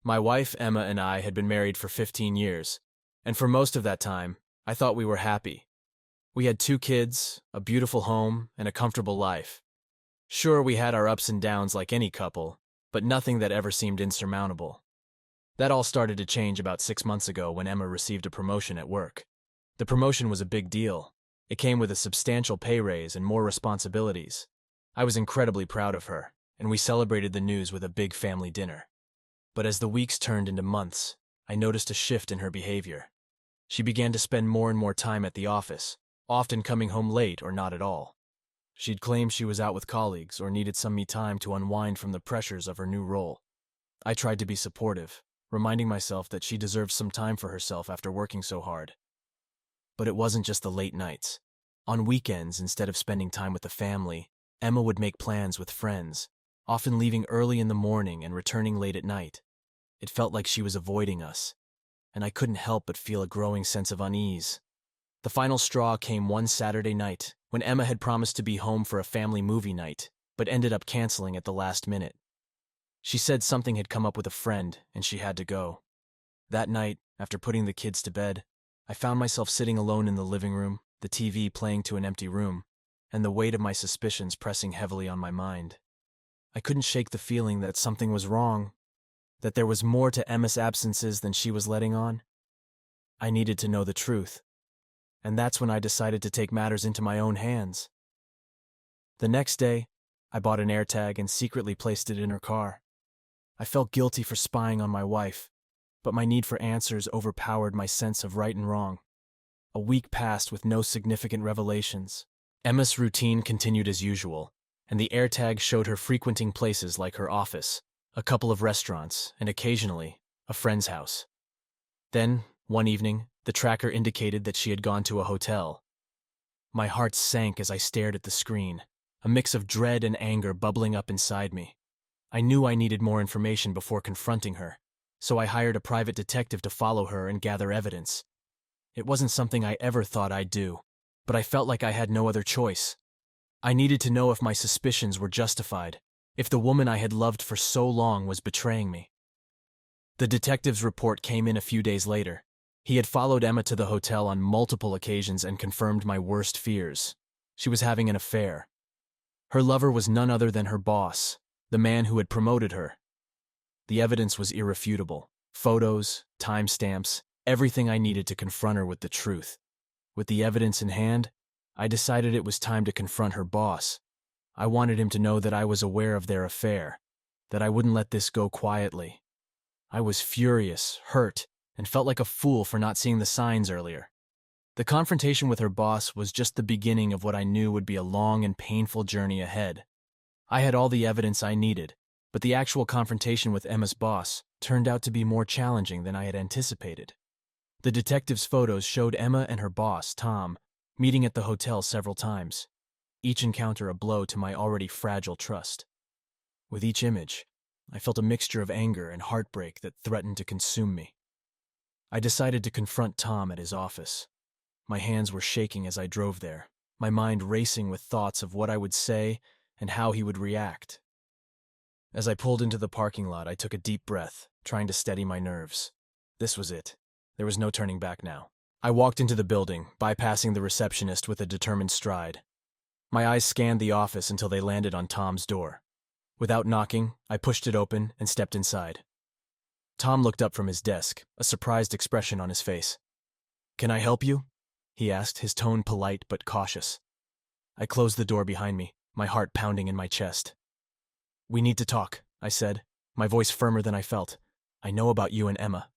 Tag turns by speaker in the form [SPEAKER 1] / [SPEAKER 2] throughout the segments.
[SPEAKER 1] My wife, Emma, and I had been married for 15 years, and for most of that time, I thought we were happy. We had 2 kids, a beautiful home, and a comfortable life. Sure, we had our ups and downs like any couple, but nothing that ever seemed insurmountable. That all started to change about 6 months ago when Emma received a promotion at work. The promotion was a big deal. It came with a substantial pay raise and more responsibilities. I was incredibly proud of her, and we celebrated the news with a big family dinner. But as the weeks turned into months, I noticed a shift in her behavior. She began to spend more and more time at the office, often coming home late or not at all. She'd claim she was out with colleagues or needed some me time to unwind from the pressures of her new role. I tried to be supportive, reminding myself that she deserved some time for herself after working so hard. But it wasn't just the late nights. On weekends, instead of spending time with the family, Emma would make plans with friends, often leaving early in the morning and returning late at night. It felt like she was avoiding us, and I couldn't help but feel a growing sense of unease. The final straw came one Saturday night, when Emma had promised to be home for a family movie night, but ended up canceling at the last minute. She said something had come up with a friend, and she had to go. That night, after putting the kids to bed, I found myself sitting alone in the living room, the TV playing to an empty room, and the weight of my suspicions pressing heavily on my mind. I couldn't shake the feeling that something was wrong, that there was more to Emma's absences than she was letting on. I needed to know the truth, and that's when I decided to take matters into my own hands. The next day, I bought an Airtag and secretly placed it in her car. I felt guilty for spying on my wife, but my need for answers overpowered my sense of right and wrong. A week passed with no significant revelations. Emma's routine continued as usual, and the Airtag showed her frequenting places like her office, a couple of restaurants, and occasionally, a friend's house. Then, one evening, the tracker indicated that she had gone to a hotel. My heart sank as I stared at the screen, a mix of dread and anger bubbling up inside me. I knew I needed more information before confronting her, so I hired a private detective to follow her and gather evidence. It wasn't something I ever thought I'd do, but I felt like I had no other choice. I needed to know if my suspicions were justified, if the woman I had loved for so long was betraying me. The detective's report came in a few days later. He had followed Emma to the hotel on multiple occasions and confirmed my worst fears. She was having an affair. Her lover was none other than her boss, the man who had promoted her. The evidence was irrefutable. Photos, timestamps, everything I needed to confront her with the truth. With the evidence in hand, I decided it was time to confront her boss. I wanted him to know that I was aware of their affair, that I wouldn't let this go quietly. I was furious, hurt, and felt like a fool for not seeing the signs earlier. The confrontation with her boss was just the beginning of what I knew would be a long and painful journey ahead. I had all the evidence I needed, but the actual confrontation with Emma's boss turned out to be more challenging than I had anticipated. The detective's photos showed Emma and her boss, Tom, meeting at the hotel several times, each encounter a blow to my already fragile trust. With each image, I felt a mixture of anger and heartbreak that threatened to consume me. I decided to confront Tom at his office. My hands were shaking as I drove there, my mind racing with thoughts of what I would say and how he would react. As I pulled into the parking lot, I took a deep breath, trying to steady my nerves. This was it. There was no turning back now. I walked into the building, bypassing the receptionist with a determined stride. My eyes scanned the office until they landed on Tom's door. Without knocking, I pushed it open and stepped inside. Tom looked up from his desk, a surprised expression on his face. "Can I help you?" he asked, his tone polite but cautious. I closed the door behind me, my heart pounding in my chest. "We need to talk," I said, my voice firmer than I felt. "I know about you and Emma."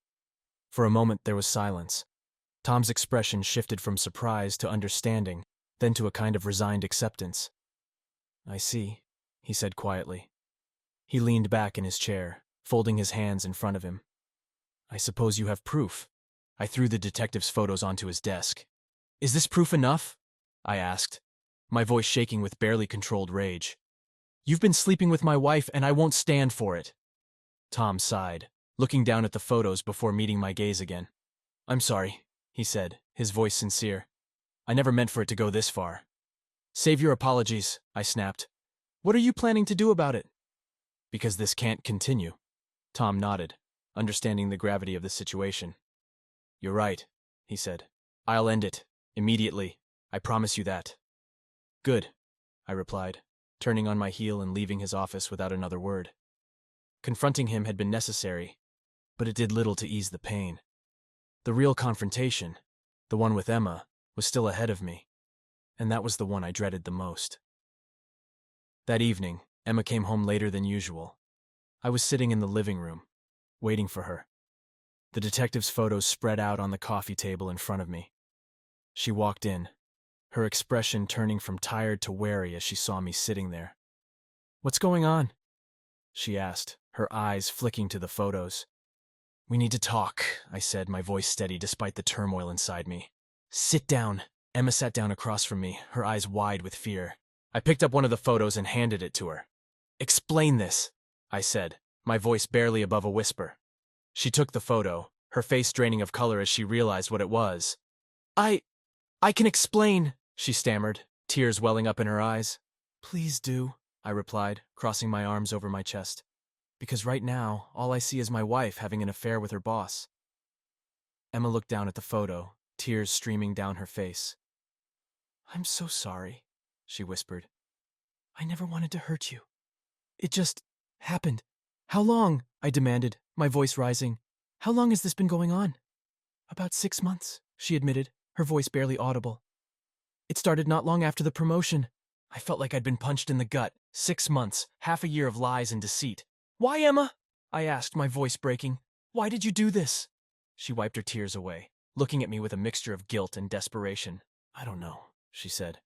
[SPEAKER 1] For a moment there was silence. Tom's expression shifted from surprise to understanding, then to a kind of resigned acceptance. "I see," he said quietly. He leaned back in his chair, folding his hands in front of him. "I suppose you have proof." I threw the detective's photos onto his desk. "Is this proof enough?" I asked, my voice shaking with barely controlled rage. "You've been sleeping with my wife, and I won't stand for it." Tom sighed, looking down at the photos before meeting my gaze again. "I'm sorry," he said, his voice sincere. "I never meant for it to go this far." "Save your apologies," I snapped. "What are you planning to do about it?" "Because this can't continue." Tom nodded. understanding the gravity of the situation. "You're right," he said. "I'll end it. Immediately. I promise you that." "Good," I replied, turning on my heel and leaving his office without another word. Confronting him had been necessary, but it did little to ease the pain. The real confrontation, the one with Emma, was still ahead of me, and that was the one I dreaded the most. That evening, Emma came home later than usual. I was sitting in the living room, waiting for her. The detective's photos spread out on the coffee table in front of me. She walked in, her expression turning from tired to wary as she saw me sitting there. "What's going on?" she asked, her eyes flicking to the photos. "We need to talk," I said, my voice steady despite the turmoil inside me. "Sit down." Emma sat down across from me, her eyes wide with fear. I picked up one of the photos and handed it to her. "Explain this," I said, my voice barely above a whisper. She took the photo, her face draining of color as she realized what it was. I can explain," she stammered, tears welling up in her eyes. "Please do," I replied, crossing my arms over my chest. "Because right now, all I see is my wife having an affair with her boss." Emma looked down at the photo, tears streaming down her face. "I'm so sorry," she whispered. "I never wanted to hurt you. It just happened." "How long?" I demanded, my voice rising. "How long has this been going on?" "About 6 months," she admitted, her voice barely audible. "It started not long after the promotion." I felt like I'd been punched in the gut. 6 months, half a year of lies and deceit. "Why, Emma?" I asked, my voice breaking. "Why did you do this?" She wiped her tears away, looking at me with a mixture of guilt and desperation. "I don't know," she said.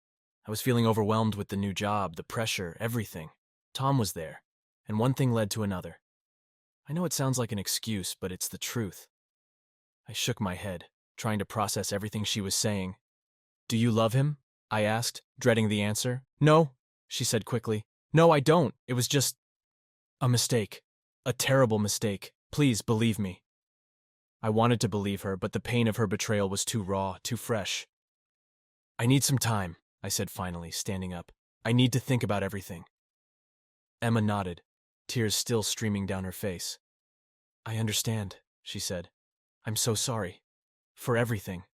[SPEAKER 1] "I was feeling overwhelmed with the new job, the pressure, everything. Tom was there, and one thing led to another. I know it sounds like an excuse, but it's the truth." I shook my head, trying to process everything she was saying. "Do you love him?" I asked, dreading the answer. "No," she said quickly. "No, I don't. It was just a mistake. A terrible mistake. Please believe me." I wanted to believe her, but the pain of her betrayal was too raw, too fresh. "I need some time," I said finally, standing up. "I need to think about everything." Emma nodded, tears still streaming down her face. "I understand," she said. "I'm so sorry. For everything."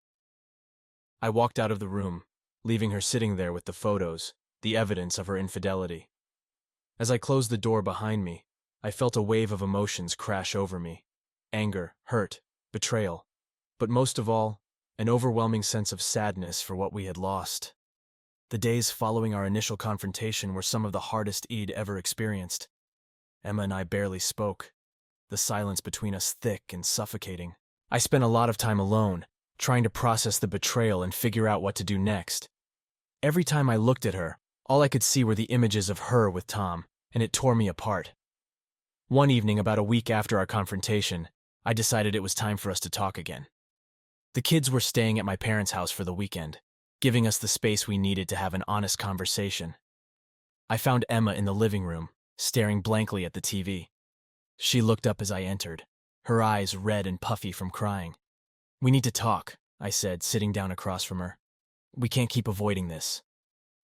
[SPEAKER 1] I walked out of the room, leaving her sitting there with the photos, the evidence of her infidelity. As I closed the door behind me, I felt a wave of emotions crash over me. Anger, hurt, betrayal, but most of all, an overwhelming sense of sadness for what we had lost. The days following our initial confrontation were some of the hardest I'd ever experienced. Emma and I barely spoke, the silence between us thick and suffocating. I spent a lot of time alone, trying to process the betrayal and figure out what to do next. Every time I looked at her, all I could see were the images of her with Tom, and it tore me apart. One evening, about a week after our confrontation, I decided it was time for us to talk again. The kids were staying at my parents' house for the weekend, giving us the space we needed to have an honest conversation. I found Emma in the living room, staring blankly at the TV. She looked up as I entered, her eyes red and puffy from crying. "We need to talk," I said, sitting down across from her. "We can't keep avoiding this."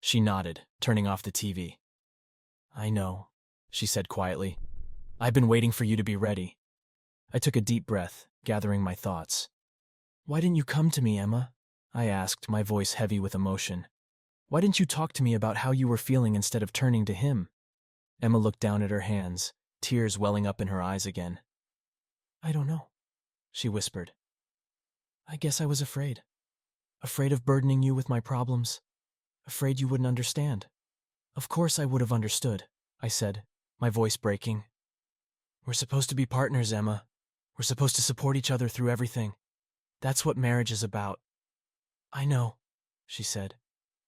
[SPEAKER 1] She nodded, turning off the TV. "I know," she said quietly. "I've been waiting for you to be ready." I took a deep breath, gathering my thoughts. "Why didn't you come to me, Emma?" I asked, my voice heavy with emotion. "Why didn't you talk to me about how you were feeling instead of turning to him?" Emma looked down at her hands, tears welling up in her eyes again. "I don't know," she whispered. "I guess I was afraid. Afraid of burdening you with my problems. Afraid you wouldn't understand." "Of course I would have understood," I said, my voice breaking. "We're supposed to be partners, Emma. We're supposed to support each other through everything. That's what marriage is about." "I know," she said,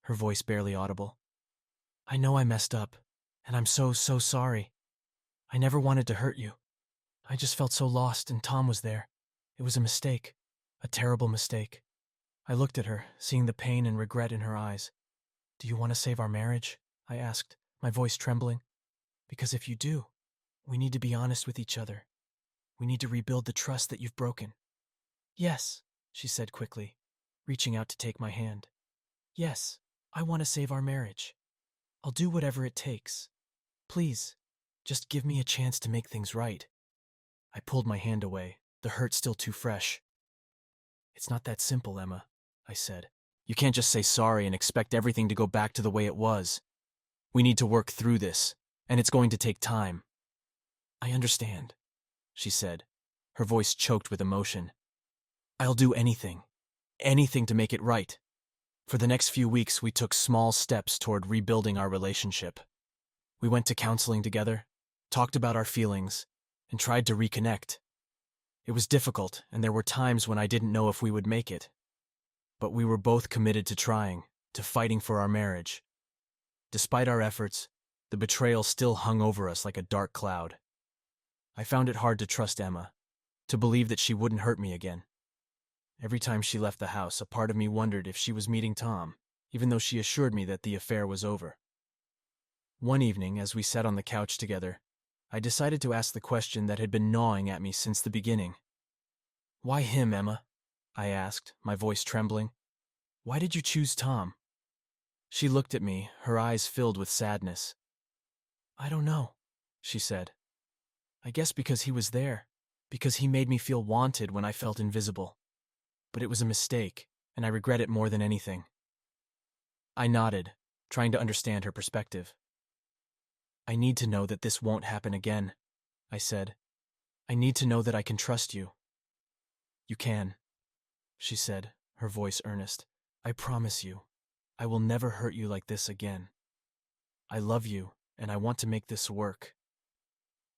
[SPEAKER 1] her voice barely audible. "I know I messed up, and I'm so sorry. I never wanted to hurt you. I just felt so lost, and Tom was there. It was a mistake, a terrible mistake." I looked at her, seeing the pain and regret in her eyes. "Do you want to save our marriage?" I asked, my voice trembling. "Because if you do, we need to be honest with each other. We need to rebuild the trust that you've broken." "Yes," she said quickly, reaching out to take my hand. "Yes, I want to save our marriage. I'll do whatever it takes. Please, just give me a chance to make things right." I pulled my hand away, the hurt still too fresh. "It's not that simple, Emma," I said. "You can't just say sorry and expect everything to go back to the way it was. We need to work through this, and it's going to take time." "I understand," she said, her voice choked with emotion. "I'll do anything to make it right." For the next few weeks, we took small steps toward rebuilding our relationship. We went to counseling together, talked about our feelings, and tried to reconnect. It was difficult, and there were times when I didn't know if we would make it. But we were both committed to trying, to fighting for our marriage. Despite our efforts, the betrayal still hung over us like a dark cloud. I found it hard to trust Emma, to believe that she wouldn't hurt me again. Every time she left the house, a part of me wondered if she was meeting Tom, even though she assured me that the affair was over. One evening, as we sat on the couch together, I decided to ask the question that had been gnawing at me since the beginning. "Why him, Emma?" I asked, my voice trembling. "Why did you choose Tom?" She looked at me, her eyes filled with sadness. "I don't know," she said. "I guess because he was there, because he made me feel wanted when I felt invisible. But it was a mistake, and I regret it more than anything." I nodded, trying to understand her perspective. "I need to know that this won't happen again," I said. "I need to know that I can trust you." "You can," she said, her voice earnest. "I promise you, I will never hurt you like this again. I love you, and I want to make this work."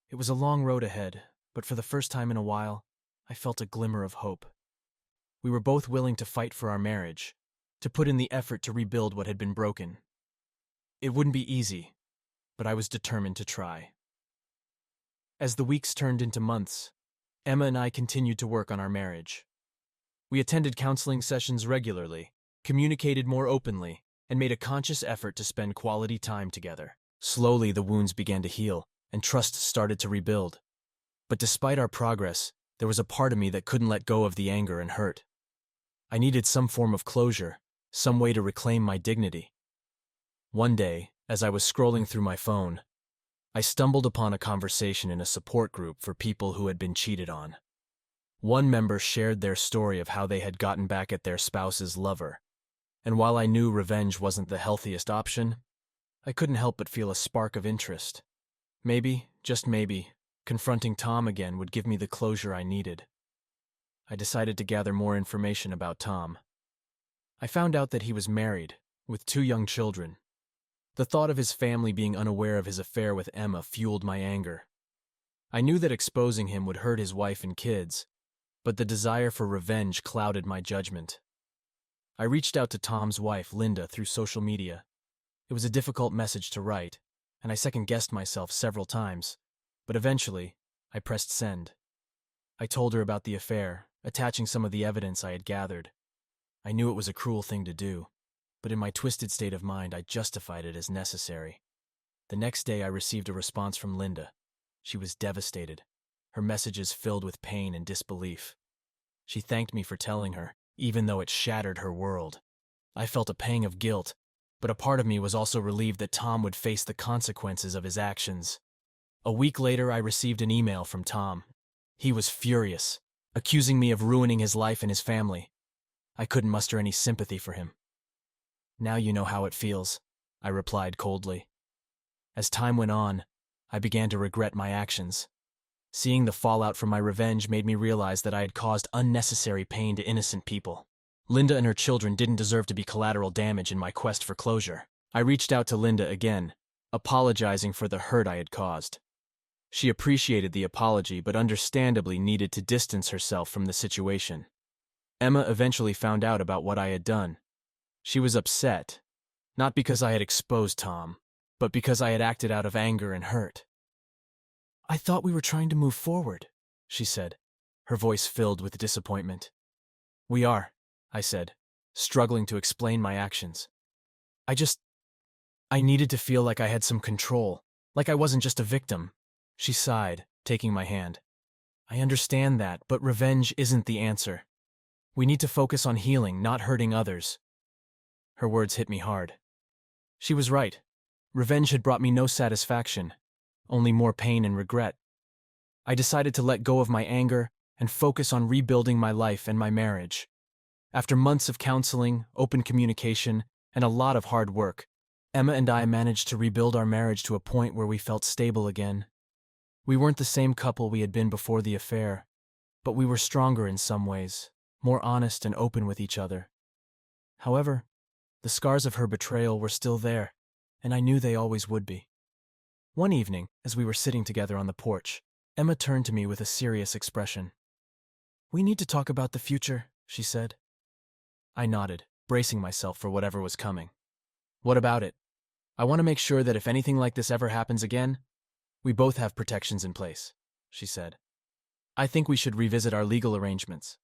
[SPEAKER 1] It was a long road ahead, but for the first time in a while, I felt a glimmer of hope. We were both willing to fight for our marriage, to put in the effort to rebuild what had been broken. It wouldn't be easy, but I was determined to try. As the weeks turned into months, Emma and I continued to work on our marriage. We attended counseling sessions regularly, communicated more openly, and made a conscious effort to spend quality time together. Slowly, the wounds began to heal, and trust started to rebuild. But despite our progress, there was a part of me that couldn't let go of the anger and hurt. I needed some form of closure, some way to reclaim my dignity. One day, as I was scrolling through my phone, I stumbled upon a conversation in a support group for people who had been cheated on. One member shared their story of how they had gotten back at their spouse's lover, and while I knew revenge wasn't the healthiest option, I couldn't help but feel a spark of interest. Maybe, just maybe, confronting Tom again would give me the closure I needed. I decided to gather more information about Tom. I found out that he was married, with 2 young children. The thought of his family being unaware of his affair with Emma fueled my anger. I knew that exposing him would hurt his wife and kids, but the desire for revenge clouded my judgment. I reached out to Tom's wife, Linda, through social media. It was a difficult message to write, and I second-guessed myself several times, but eventually, I pressed send. I told her about the affair, attaching some of the evidence I had gathered. I knew it was a cruel thing to do, but in my twisted state of mind, I justified it as necessary. The next day, I received a response from Linda. She was devastated, her messages filled with pain and disbelief. She thanked me for telling her, even though it shattered her world. I felt a pang of guilt, but a part of me was also relieved that Tom would face the consequences of his actions. A week later, I received an email from Tom. He was furious, accusing me of ruining his life and his family. I couldn't muster any sympathy for him. "Now you know how it feels," I replied coldly. As time went on, I began to regret my actions. Seeing the fallout from my revenge made me realize that I had caused unnecessary pain to innocent people. Linda and her children didn't deserve to be collateral damage in my quest for closure. I reached out to Linda again, apologizing for the hurt I had caused. She appreciated the apology, but understandably needed to distance herself from the situation. Emma eventually found out about what I had done. She was upset, not because I had exposed Tom, but because I had acted out of anger and hurt. "I thought we were trying to move forward," she said, her voice filled with disappointment. "We are," I said, struggling to explain my actions. I needed to feel like I had some control, like I wasn't just a victim." She sighed, taking my hand. "I understand that, but revenge isn't the answer. We need to focus on healing, not hurting others." Her words hit me hard. She was right. Revenge had brought me no satisfaction, only more pain and regret. I decided to let go of my anger and focus on rebuilding my life and my marriage. After months of counseling, open communication, and a lot of hard work, Emma and I managed to rebuild our marriage to a point where we felt stable again. We weren't the same couple we had been before the affair, but we were stronger in some ways, more honest and open with each other. However, the scars of her betrayal were still there, and I knew they always would be. One evening, as we were sitting together on the porch, Emma turned to me with a serious expression. "We need to talk about the future," she said. I nodded, bracing myself for whatever was coming. "What about it? I want to make sure that if anything like this ever happens again, we both have protections in place," she said. "I think we should revisit our legal arrangements."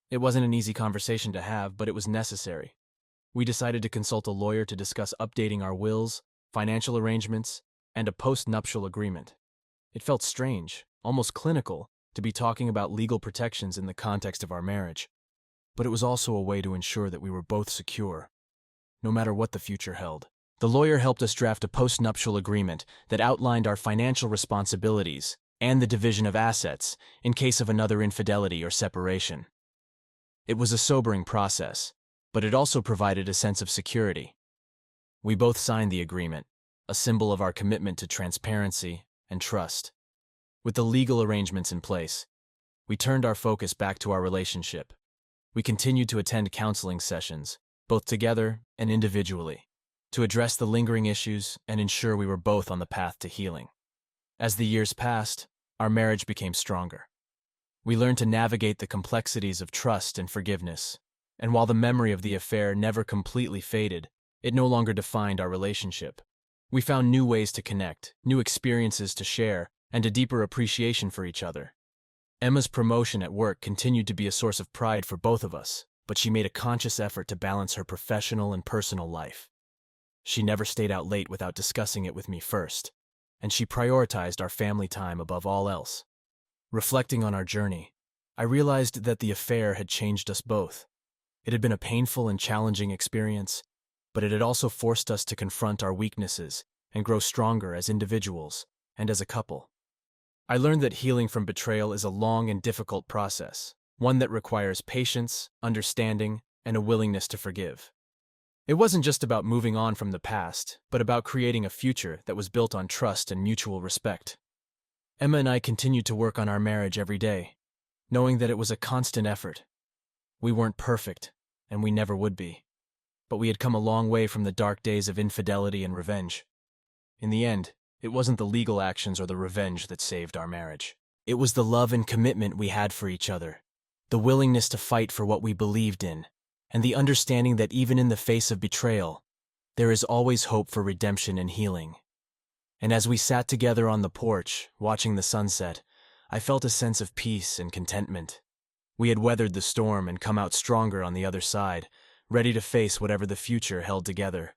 [SPEAKER 1] It wasn't an easy conversation to have, but it was necessary. We decided to consult a lawyer to discuss updating our wills, financial arrangements, and a post-nuptial agreement. It felt strange, almost clinical, to be talking about legal protections in the context of our marriage. But it was also a way to ensure that we were both secure, no matter what the future held. The lawyer helped us draft a post-nuptial agreement that outlined our financial responsibilities and the division of assets in case of another infidelity or separation. It was a sobering process, but it also provided a sense of security. We both signed the agreement, a symbol of our commitment to transparency and trust. With the legal arrangements in place, we turned our focus back to our relationship. We continued to attend counseling sessions, both together and individually, to address the lingering issues and ensure we were both on the path to healing. As the years passed, our marriage became stronger. We learned to navigate the complexities of trust and forgiveness, and while the memory of the affair never completely faded, it no longer defined our relationship. We found new ways to connect, new experiences to share, and a deeper appreciation for each other. Emma's promotion at work continued to be a source of pride for both of us, but she made a conscious effort to balance her professional and personal life. She never stayed out late without discussing it with me first, and she prioritized our family time above all else. Reflecting on our journey, I realized that the affair had changed us both. It had been a painful and challenging experience, but it had also forced us to confront our weaknesses and grow stronger as individuals and as a couple. I learned that healing from betrayal is a long and difficult process, one that requires patience, understanding, and a willingness to forgive. It wasn't just about moving on from the past, but about creating a future that was built on trust and mutual respect. Emma and I continued to work on our marriage every day, knowing that it was a constant effort. We weren't perfect, and we never would be, but we had come a long way from the dark days of infidelity and revenge. In the end, it wasn't the legal actions or the revenge that saved our marriage. It was the love and commitment we had for each other, the willingness to fight for what we believed in, and the understanding that even in the face of betrayal, there is always hope for redemption and healing. And as we sat together on the porch, watching the sunset, I felt a sense of peace and contentment. We had weathered the storm and come out stronger on the other side, ready to face whatever the future held together.